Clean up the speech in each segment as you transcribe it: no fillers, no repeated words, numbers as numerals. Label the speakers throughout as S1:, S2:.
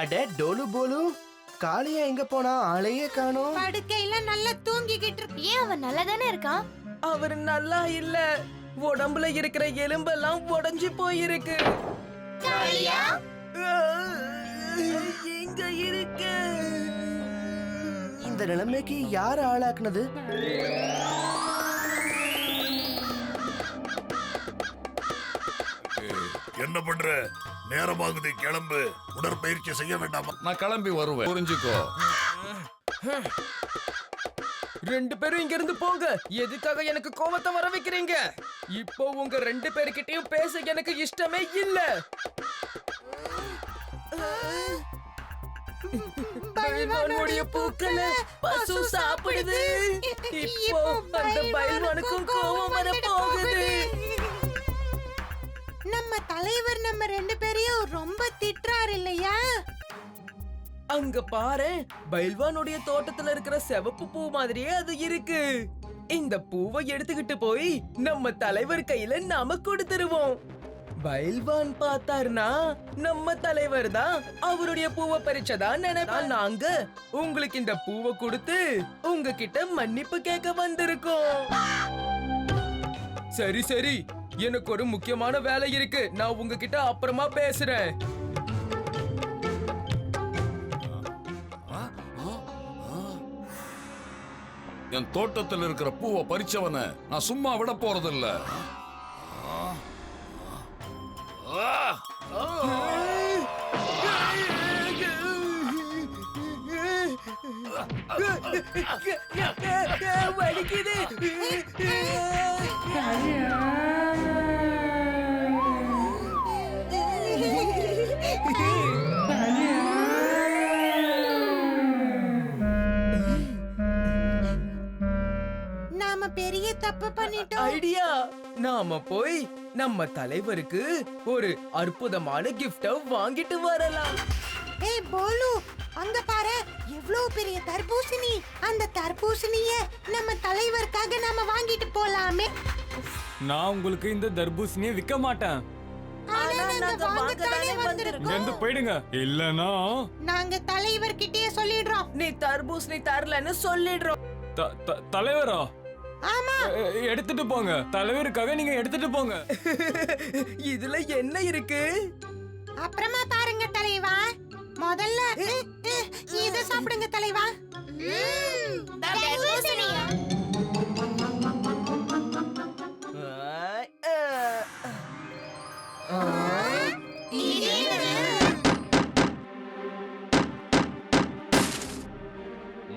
S1: அட டோலு போலு, காளியா எங்க போனா? ஆளையே காணோம்.
S2: படுக்கையில நல்லா தூங்கிக்கிட்டு இருக்கு. ஏன் அவன் நல்லா தானே இருக்கான்?
S3: அவர் நல்லா இல்ல, உடம்புல இருக்கிற எலும்பெல்லாம் உடைஞ்சு போயிருக்கு.
S2: காளியா
S3: எங்க இருக்கு?
S1: இந்த நிலைமைக்கு யார் ஆளாக்குனது?
S4: என்ன பண்ற? நேரமாகுது, கிளம்பு. உடற்பயிற்சி செய்ய வேண்டாமா?
S5: நான் கிளம்பி வருவேன், புரிஞ்சுக்கோ.
S3: ரெண்டு பேரும் இங்க இருந்து போங்க. எதுக்காக எனக்கு கோபத்தை வர வைக்கிறீங்க? இப்போ உங்க ரெண்டு பேர்கிட்டயும் பேச எனக்கு இஷ்டமே இல்ல. பைல்வானுடைய பூக்களை பசு சாப்பிடுது. இப்போ அந்த பைல்வானுக்கும் கோபம் வர போகுது.
S2: நம்ம தலைவர் நம்ம ரெண்டு பேரையும் ரொம்ப திட்டுறாரு இல்லையா?
S3: அங்க பாரு, பைல்வானுடைய தோட்டத்துல இருக்கிற சிவப்பு பூ மாதிரியே அது இருக்கு. இந்த பூவை எடுத்துக்கிட்டு போய் நம்ம தலைவர் கையில நாம கொடுத்துருவோம். பைல்வான் பார்த்தாருனா நம்ம தலைவர் தான் அவருடைய பூவை பறிச்சதா நினைப்பா. நாங்க உங்களுக்கு இந்த பூவை கொடுத்து உங்ககிட்ட மன்னிப்பு கேட்க வந்திருக்கோம். சரி சரி, எனக்கு ஒரு முக்கியமான வேலை இருக்கு. நான் உங்ககிட்ட அப்புறமா பேசுறேன்.
S5: என் தோட்டத்தில் இருக்கிற பூவை பறிச்சவன நான் சும்மா விட போறதில்ல.
S3: வலிக்குது.
S2: நாம பெரிய தப்பு பண்ணிட்டோம்.
S3: ஐடியா, நாம போய் நம்ம தலைவருக்கு ஒரு அற்புதமான கிஃப்ட வாங்கிட்டு வரலாம்.
S2: ஏய் போலு, அங்க பாரு, எவ்வளவு பெரிய தர்பூசணி. அந்த தர்பூசணிய நம்ம தலைவருக்காக நாம வாங்கிட்டு போலாமே.
S6: நான் உங்களுக்கு இந்த தர்பூசணியை விற்க மாட்டேன்.
S2: ஆனா நாங்க வாங்கத்தானே
S6: இங்க
S2: வந்திருக்கோம்.
S6: இருந்து போயிடுங்க, இல்லனா
S2: நாங்க தலைவர் கிட்டயே சொல்லிடுறோம்.
S3: நீ தர்பூசணி தரலன்னு சொல்லிடுறோம்.
S6: தலைவரா?
S2: ஆமா,
S6: எடுத்துட்டு போங்க. தலைவருக்காக நீங்க எடுத்துட்டு போங்க.
S3: இதுல என்ன இருக்கு?
S2: அப்புறமா பாருங்க தலைவா. முதல்ல இத சாப்பிடுங்க தலைவா. தர்பூசணியா?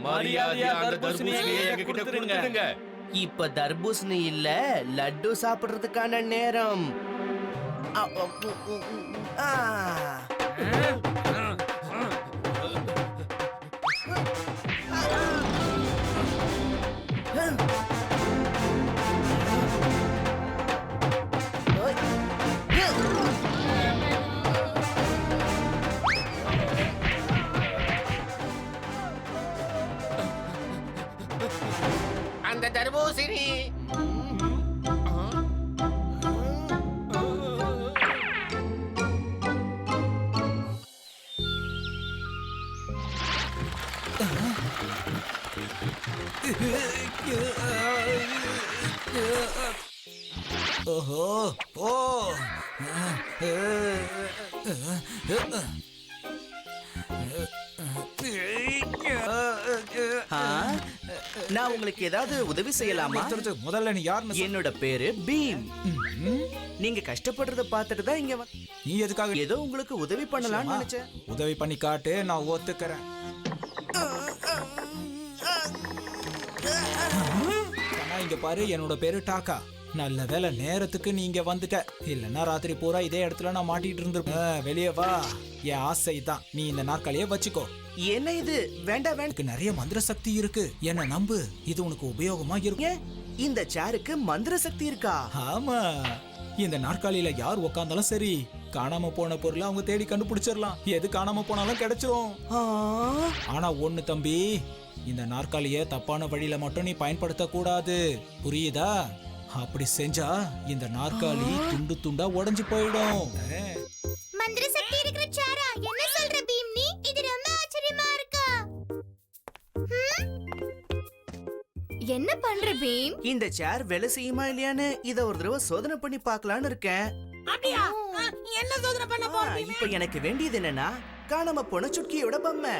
S5: மரியாதையா அந்த தர்பூசணியை எங்ககிட்ட கொடுத்துடுங்க.
S1: இப்ப தர்பூசணி இல்ல, லட்டு சாப்பிடுறதுக்கான நேரம். ஆ.
S7: அந்த தர்பூசணி
S8: ஓஹோ ஓ
S1: நான் உங்களுக்கு ஏதாவது உதவி செய்யலாமா?
S8: முதல்ல நீ யாருன்னு
S1: என்னோட பேரு பீம். நீங்க கஷ்டப்படுறத பார்த்துட்டு தான் இங்க
S8: நீ எதுக்காக?
S1: ஏதோ உங்களுக்கு உதவி பண்ணலாம்னு நினைச்சேன்.
S8: உதவி பண்ணி காட்டு, நான் ஒத்துக்கிறேன். இங்க பாரு, என்னோட பேரு டாக்கா. நல்ல வேலை நேரத்துக்கு நீங்க வந்துட்ட, இல்லன்னா ராத்திரி பூரா இதே இடத்துல நான் மாட்டிட்டு இருந்திருப்பேன். வெளியே வா. என் ஆசை தான், நீ இந்த நாற்காலியை வச்சுக்கோ.
S1: என்ன இது? வேண்டாம் வேண்டாம்.
S8: எனக்கு நிறைய மந்திர சக்தி இருக்கு, என்ன நம்பு. இது உனக்கு உபயோகமா இருக்கு.
S1: இந்த சேருக்கு மந்திர சக்தி இருக்கா?
S8: ஆமா, இந்த நாற்காலியில யார் உக்காந்தாலும் சரி, காணாம போன பொருளை அவங்க தேடி கண்டுபிடிச்சிடலாம். எது காணாம போனாலும் கிடைச்சிரும். ஆனா ஒண்ணு தம்பி, இந்த நாற்காலிய தப்பான வழியில மட்டும் நீ பயன்படுத்த கூடாது, புரியுதா? அப்படி செஞ்சா இந்த நாற்காலி துண்டு துண்டா உடைஞ்சு போயிடும்.
S2: மந்திர சக்தி இருக்கிற சேரா? என்ன சொல்ற பீம் நீ?
S9: என்ன பண்ற பீம்?
S1: இந்த சேர் வேலை செய்யுமா இல்லையான்னு இத ஒரு தடவை சோதனை பண்ணி பார்க்கலான்னு இருக்கேன்.
S2: அப்படியா? என்ன சோதனை பண்ண போறீங்க?
S1: இப்ப எனக்கு வேண்டியது என்னன்னா காணாம போன சுட்கியோட பொம்மை.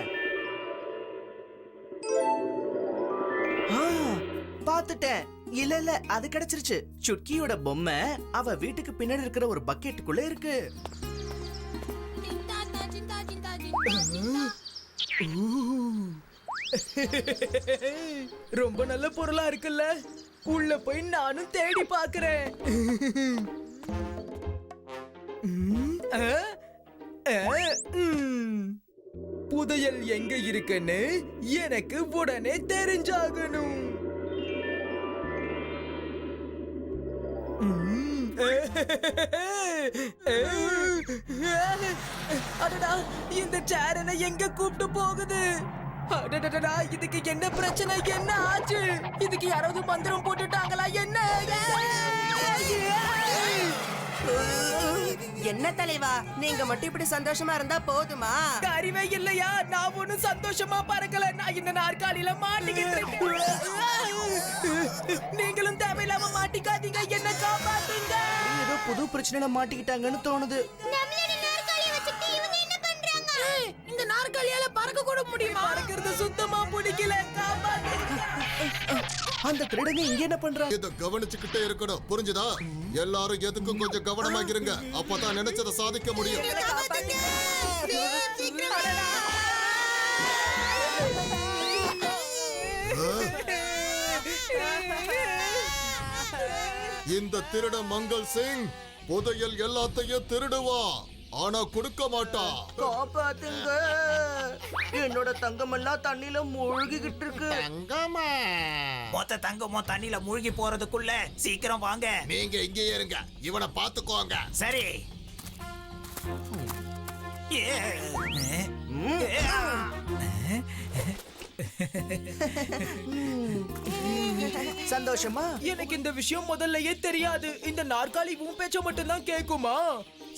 S1: பாத்துட்டேன். இல்ல அது கிடைச்சிருச்சு. சுட்கியோட பொம்மை அவ வீட்டுக்கு பின்னாடி இருக்கிற ஒரு பக்கெட்டுக்குள்ள இருக்கு.
S3: ரொம்ப நல்ல பொருளா இருக்குல்ல, உள்ள போய் நானும் தேடி பாக்குறேன். புதையல் எங்க இருக்குன்னு எனக்கு உடனே தெரிஞ்சாகணும். அடடா, இந்த சேர் என்ன எங்க கூப்பிட்டு போகுது? அடடடடா, இதுக்கு என்ன பிரச்சனை? என்ன ஆச்சு? இதுக்கு யாராவது மந்திரம் போட்டுட்டாங்களா? என்ன?
S10: என்ன தலைவா, நீங்க மட்டும் இப்படி சந்தோஷமா இருந்தா போதுமா?
S3: அறிவே இல்லையா? நான் ஒண்ணும் சந்தோஷமா பறக்கல. நான் இந்த நாற்காலியில மாட்டிக்கிட்டு இருக்கேன். நீங்களும் தேவையில்லாம மாட்டிக்காதீங்க, என்ன காப்பாத்துங்க.
S1: ஏதோ புது பிரச்சனை மாட்டிக்கிட்டாங்கன்னு தோணுது.
S9: நம்மளோட நாற்காலியை வச்சுட்டு இவங்க என்ன பண்றாங்க?
S2: இந்த நாற்காலியால பறக்க கூட முடியுமா?
S3: பறக்கிறது சுத்தமா பிடிக்கல, காப்பாத்துங்க.
S1: அந்த திருடங்க இங்க என்ன பண்றாங்க?
S11: இத கவனிச்சுக்கிட்டே இருக்கணும், புரிஞ்சுதா? எல்லாரும் எதுக்கும் கொஞ்சம் கவனமாகிருங்க, அப்பதான் நினைச்சதை சாதிக்க முடியும். இந்த திருட மங்கள் சிங் புதையல் எல்லாத்தையும் திருடுவா, ஆனா கொடுக்க மாட்டா.
S1: காப்பாத்துங்க, என்னோட தங்கம் எல்லாம் தண்ணில மூழ்கிக்கிட்டு இருக்கு.
S7: தங்கமா
S10: மொத்த தங்கமும் தண்ணில மூழ்கி போறதுக்குள்ள சீக்கிரம் வாங்க.
S11: நீங்க இங்கேயே இருங்க, இவனை பாத்துக்கோங்க.
S10: சரி.
S1: சந்தோஷமா?
S3: எனக்கு இந்த விஷயம் முதல்லயே தெரியாது. இந்த நாற்காலி உன் பேச்ச மட்டும் தான் கேக்குமா?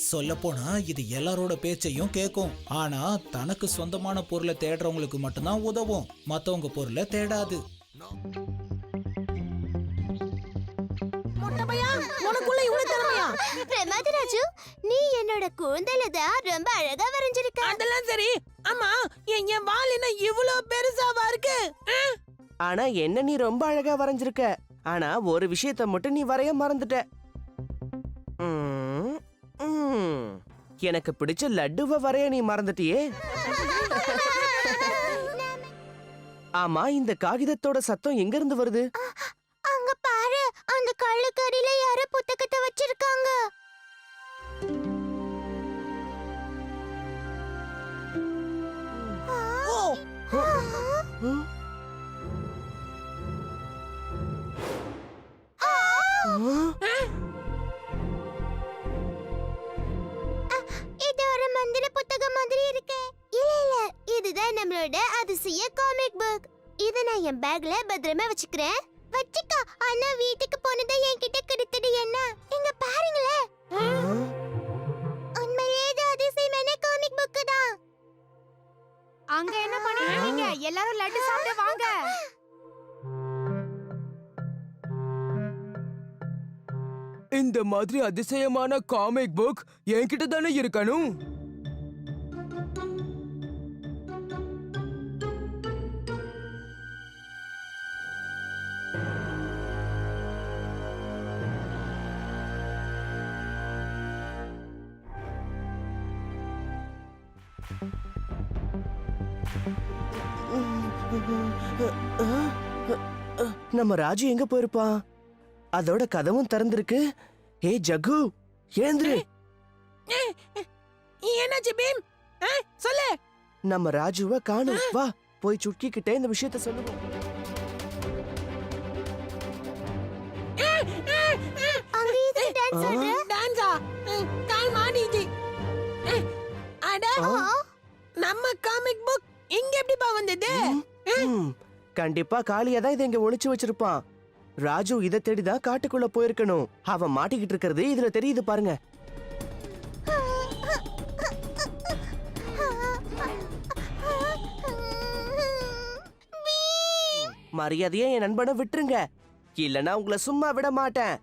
S8: சொல்லப்போனா இது எல்லாரோட பேச்சையும் கேட்கும். ஆனா தனக்கு சொந்தமான பொருளை தேடுறவங்களுக்கு மட்டும்தான் உதவும், மத்தவங்க பொருளை தேடாது.
S2: உனக்குள்ள இவ்வளவு திறமையா?
S9: பிரமாதராஜு, நீ என்னோட கூந்தல தான் ரொம்ப அழகா வரைஞ்சிருக்க.
S2: அதெல்லாம் சரி. ஆமா, என் வால் என்ன இவ்வளவு பெருசாவா இருக்கு?
S1: ஆனா என்ன நீ ரொம்ப அழகா வரைஞ்சிருக்க. ஆனா ஒரு விஷயத்த மட்டும் நீ வரைய மறந்துட்ட. எனக்கு பிடிச்ச லட்டுவை வரைய நீ மறந்துட்டியே. ஆமா, இந்த காகிதத்தோட சத்தம் எங்க இருந்து வருது?
S9: அங்க பாரு, அந்த கள்ளுக்கடியில யாரோ புத்தகத்தை வச்சிருக்காங்க. இது ஒரு மந்திர புத்தகம் மாதிரி இருக்கு. இல்ல, இதுதான் நம்மளோட அதிசய காமிக் புக். இத நான் என் பேக்ல பத்திரமா வச்சுக்கிறேன். வச்சுக்கோ, ஆனா வீட்டுக்கு போனதை என்கிட்ட கொடுத்துடு. என்ன இங்க பாருங்களே, உண்மையிலே இது அதிசயமான காமிக் புக் தான்.
S2: அங்க என்ன பண்ணிட்டு இருக்கீங்க? எல்லாரும் லட்டு சாப்பிட வாங்க.
S3: இந்த மாதிரி அதிசயமான காமிக் புக் என்கிட்ட தானே இருக்கணும்.
S1: நம்ம ராஜு எங்க போயிருப்பான்? அதோட கதவும் திறந்திருக்கு. ஏய் ஜகு, எழுந்துரு.
S2: என்னாச்சு பீம்? சொல்லு.
S1: நம்ம ராஜுவை காணோம். வா போய் சுட்கி கிட்ட இந்த விஷயத்த சொல்லுவோம்.
S9: அங்க இது டான்ஸ் ஆடுற.
S2: டான்ஸா? கால் மாடிச்சு. அட, நம்ம காமிக் புக் இங்க எப்படிப்பா வந்தது?
S1: கண்டிப்பா காளியா தான் இதை இங்க ஒளிச்சு வச்சிருப்பான். ராஜு இதை தேடிதான் காட்டுக்குள்ள போயிருக்கணும். அவன் மாட்டிக்கிட்டு இருக்கிறது இதுல தெரியுது பாருங்க. மரியாதையா என் நண்பனை விட்டுருங்க, இல்லனா உங்களை சும்மா விட மாட்டேன்.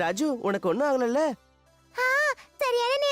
S1: ராஜு, உனக்கு ஒண்ணும் ஆகலல்ல?
S9: சரியான